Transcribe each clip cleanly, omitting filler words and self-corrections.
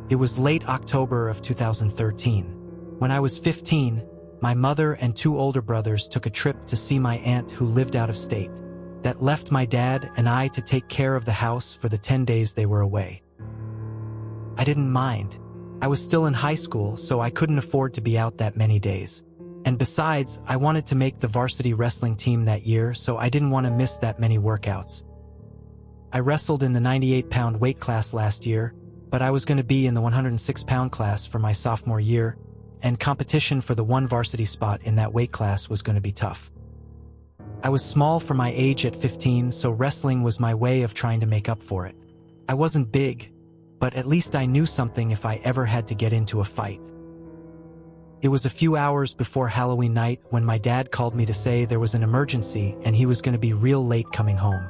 It was late October of 2013. When I was 15, my mother and two older brothers took a trip to see my aunt who lived out of state. That left my dad and I to take care of the house for the 10 days they were away. I didn't mind. I was still in high school, so I couldn't afford to be out that many days. And besides, I wanted to make the varsity wrestling team that year, so I didn't want to miss that many workouts. I wrestled in the 98-pound weight class last year, but I was going to be in the 106-pound class for my sophomore year, and competition for the one varsity spot in that weight class was going to be tough. I was small for my age at 15, so wrestling was my way of trying to make up for it. I wasn't big, but at least I knew something if I ever had to get into a fight. It was a few hours before Halloween night when my dad called me to say there was an emergency and he was going to be real late coming home.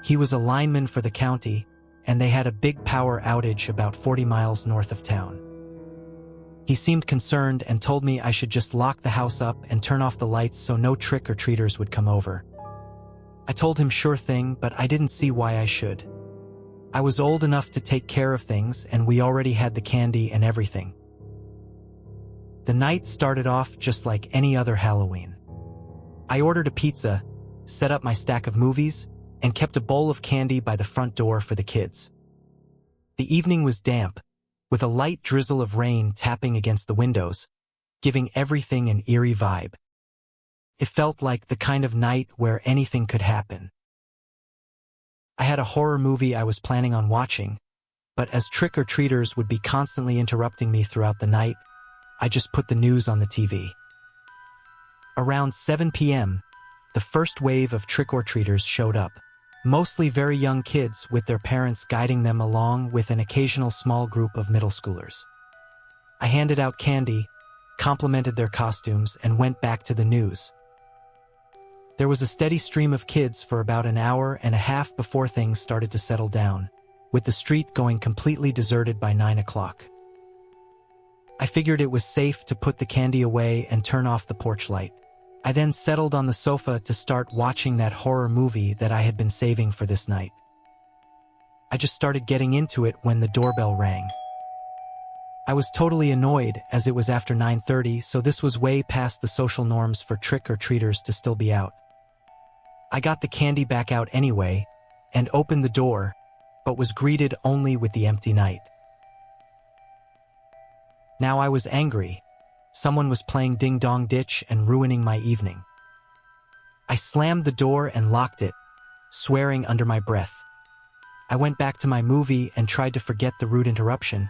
He was a lineman for the county, and they had a big power outage about 40 miles north of town. He seemed concerned and told me I should just lock the house up and turn off the lights so no trick-or-treaters would come over. I told him sure thing, but I didn't see why I should. I was old enough to take care of things, and we already had the candy and everything. The night started off just like any other Halloween. I ordered a pizza, set up my stack of movies, and kept a bowl of candy by the front door for the kids. The evening was damp, with a light drizzle of rain tapping against the windows, giving everything an eerie vibe. It felt like the kind of night where anything could happen. I had a horror movie I was planning on watching, but as trick-or-treaters would be constantly interrupting me throughout the night, I just put the news on the TV. Around 7 p.m., the first wave of trick-or-treaters showed up, mostly very young kids with their parents guiding them along with an occasional small group of middle schoolers. I handed out candy, complimented their costumes, and went back to the news. There was a steady stream of kids for about an hour and a half before things started to settle down, with the street going completely deserted by 9 o'clock. I figured it was safe to put the candy away and turn off the porch light. I then settled on the sofa to start watching that horror movie that I had been saving for this night. I just started getting into it when the doorbell rang. I was totally annoyed as it was after 9:30, so this was way past the social norms for trick-or-treaters to still be out. I got the candy back out anyway and opened the door, but was greeted only with the empty night. Now I was angry. Someone was playing ding-dong ditch and ruining my evening. I slammed the door and locked it, swearing under my breath. I went back to my movie and tried to forget the rude interruption,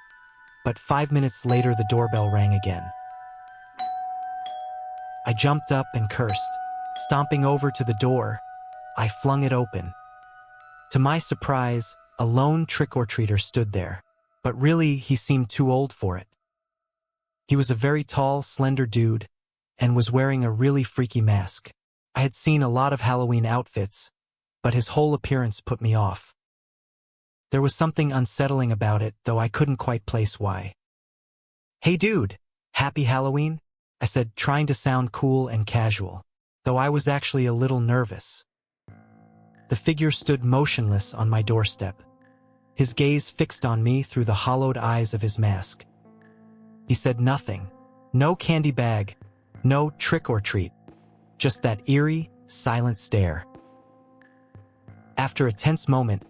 but 5 minutes later the doorbell rang again. I jumped up and cursed. Stomping over to the door, I flung it open. To my surprise, a lone trick-or-treater stood there, but really he seemed too old for it. He was a very tall, slender dude, and was wearing a really freaky mask. I had seen a lot of Halloween outfits, but his whole appearance put me off. There was something unsettling about it, though I couldn't quite place why. "Hey dude, happy Halloween?" I said, trying to sound cool and casual, though I was actually a little nervous. The figure stood motionless on my doorstep, his gaze fixed on me through the hollowed eyes of his mask. He said nothing. No candy bag, no trick or treat, just that eerie, silent stare. After a tense moment,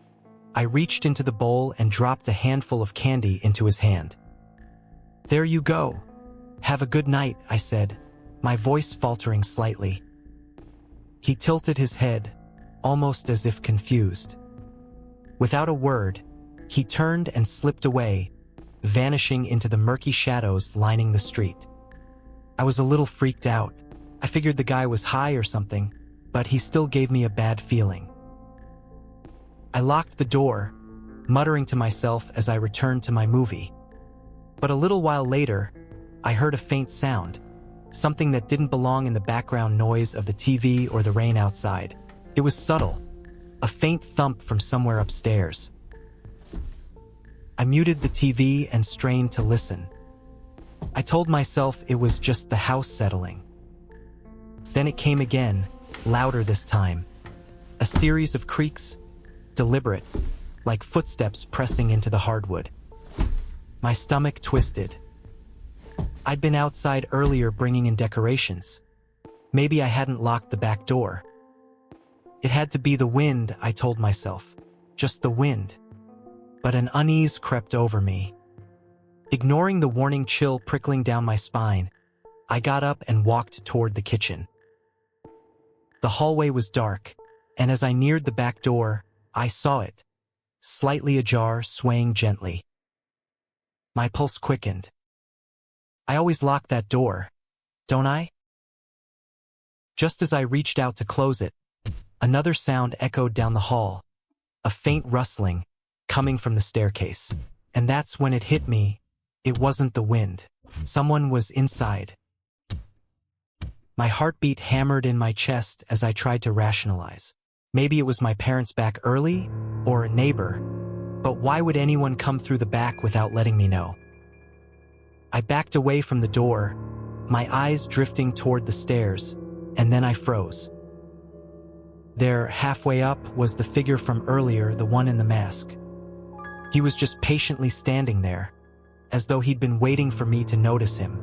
I reached into the bowl and dropped a handful of candy into his hand. "There you go. Have a good night," I said, my voice faltering slightly. He tilted his head, almost as if confused. Without a word, he turned and slipped away, vanishing into the murky shadows lining the street. I was a little freaked out. I figured the guy was high or something, but he still gave me a bad feeling. I locked the door, muttering to myself as I returned to my movie. But a little while later, I heard a faint sound, something that didn't belong in the background noise of the TV or the rain outside. It was subtle, a faint thump from somewhere upstairs. I muted the TV and strained to listen. I told myself it was just the house settling. Then it came again, louder this time. A series of creaks, deliberate, like footsteps pressing into the hardwood. My stomach twisted. I'd been outside earlier bringing in decorations. Maybe I hadn't locked the back door. It had to be the wind, I told myself. Just the wind. But an unease crept over me. Ignoring the warning chill prickling down my spine, I got up and walked toward the kitchen. The hallway was dark, and as I neared the back door, I saw it, slightly ajar, swaying gently. My pulse quickened. I always lock that door, don't I? Just as I reached out to close it, another sound echoed down the hall, a faint rustling, coming from the staircase. And that's when it hit me. It wasn't the wind. Someone was inside. My heartbeat hammered in my chest as I tried to rationalize. Maybe it was my parents back early, or a neighbor. But why would anyone come through the back without letting me know? I backed away from the door, my eyes drifting toward the stairs, and then I froze. There, halfway up, was the figure from earlier, the one in the mask. He was just patiently standing there, as though he'd been waiting for me to notice him.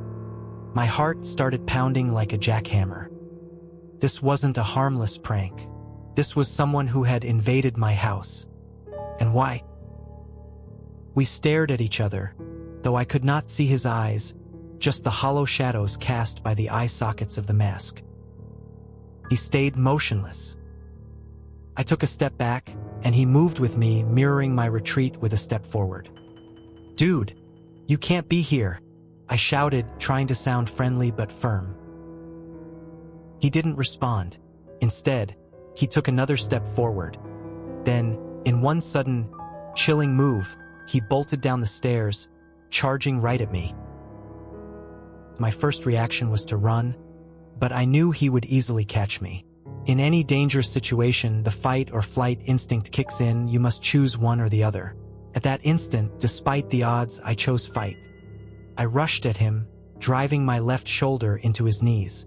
My heart started pounding like a jackhammer. This wasn't a harmless prank. This was someone who had invaded my house. And why? We stared at each other, though I could not see his eyes, just the hollow shadows cast by the eye sockets of the mask. He stayed motionless. I took a step back, and he moved with me, mirroring my retreat with a step forward. "Dude, you can't be here," I shouted, trying to sound friendly but firm. He didn't respond. Instead, he took another step forward. Then, in one sudden, chilling move, he bolted down the stairs, charging right at me. My first reaction was to run, but I knew he would easily catch me. In any dangerous situation, the fight or flight instinct kicks in. You must choose one or the other. At that instant, despite the odds, I chose fight. I rushed at him, driving my left shoulder into his knees.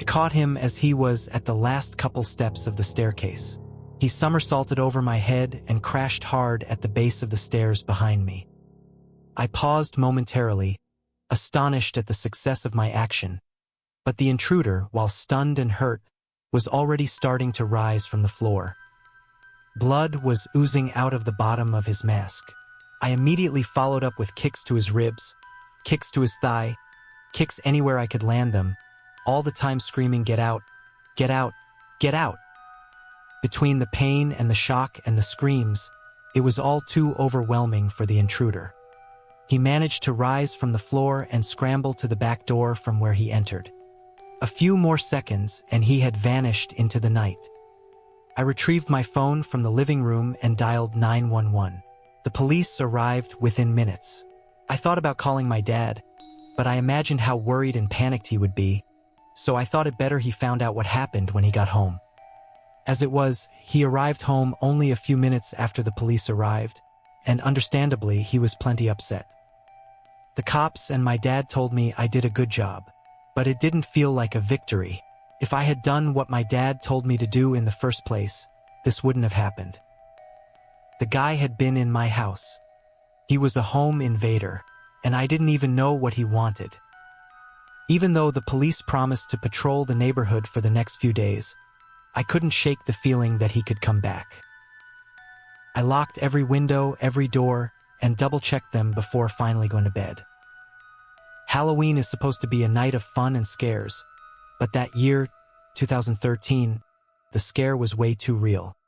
I caught him as he was at the last couple steps of the staircase. He somersaulted over my head and crashed hard at the base of the stairs behind me. I paused momentarily, astonished at the success of my action, but the intruder, while stunned and hurt, was already starting to rise from the floor. Blood was oozing out of the bottom of his mask. I immediately followed up with kicks to his ribs, kicks to his thigh, kicks anywhere I could land them, all the time screaming, "Get out! Get out! Get out!" Between the pain and the shock and the screams, it was all too overwhelming for the intruder. He managed to rise from the floor and scramble to the back door from where he entered. A few more seconds and he had vanished into the night. I retrieved my phone from the living room and dialed 911. The police arrived within minutes. I thought about calling my dad, but I imagined how worried and panicked he would be, so I thought it better he found out what happened when he got home. As it was, he arrived home only a few minutes after the police arrived, and understandably, he was plenty upset. The cops and my dad told me I did a good job, but it didn't feel like a victory. If I had done what my dad told me to do in the first place, this wouldn't have happened. The guy had been in my house. He was a home invader, and I didn't even know what he wanted. Even though the police promised to patrol the neighborhood for the next few days, I couldn't shake the feeling that he could come back. I locked every window, every door, and double-checked them before finally going to bed. Halloween is supposed to be a night of fun and scares, but that year, 2013, the scare was way too real.